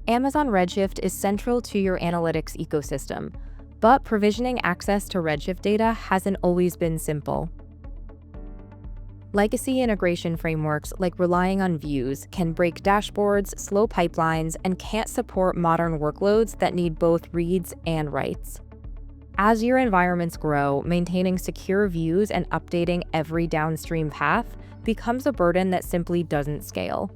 Amazon Redshift is central to your analytics ecosystem, but provisioning access to Redshift data hasn't always been simple. Legacy integration frameworks like relying on views can break dashboards, slow pipelines, and can't support modern workloads that need both reads and writes. As your environments grow, maintaining secure views and updating every downstream path becomes a burden that simply doesn't scale.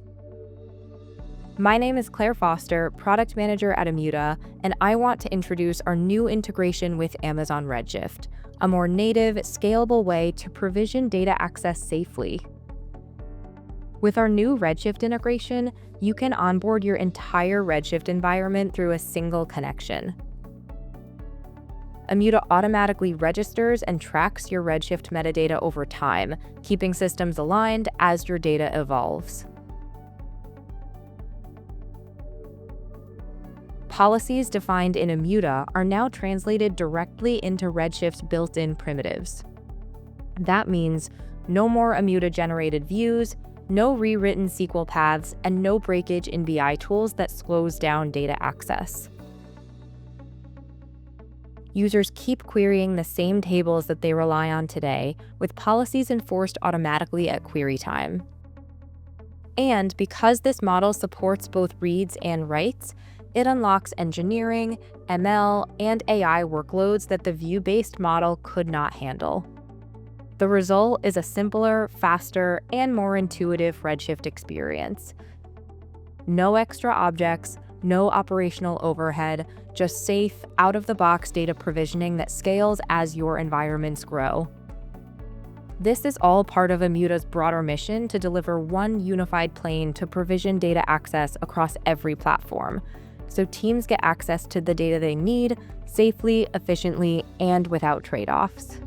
My name is Claire Foster, Product Manager at Immuta, and I want to introduce our new integration with Amazon Redshift, a more native, scalable way to provision data access safely. With our new Redshift integration, you can onboard your entire Redshift environment through a single connection. Immuta automatically registers and tracks your Redshift metadata over time, keeping systems aligned as your data evolves. Policies defined in Immuta are now translated directly into Redshift's built-in primitives. That means no more Immuta-generated views, no rewritten SQL paths, and no breakage in BI tools that slows down data access. Users keep querying the same tables that they rely on today, with policies enforced automatically at query time. And because this model supports both reads and writes, it unlocks engineering, ML, and AI workloads that the view-based model could not handle. The result is a simpler, faster, and more intuitive Redshift experience. No extra objects, no operational overhead, just safe, out-of-the-box data provisioning that scales as your environments grow. This is all part of Immuta's broader mission to deliver one unified plane to provision data access across every platform, so teams get access to the data they need safely, efficiently, and without trade-offs.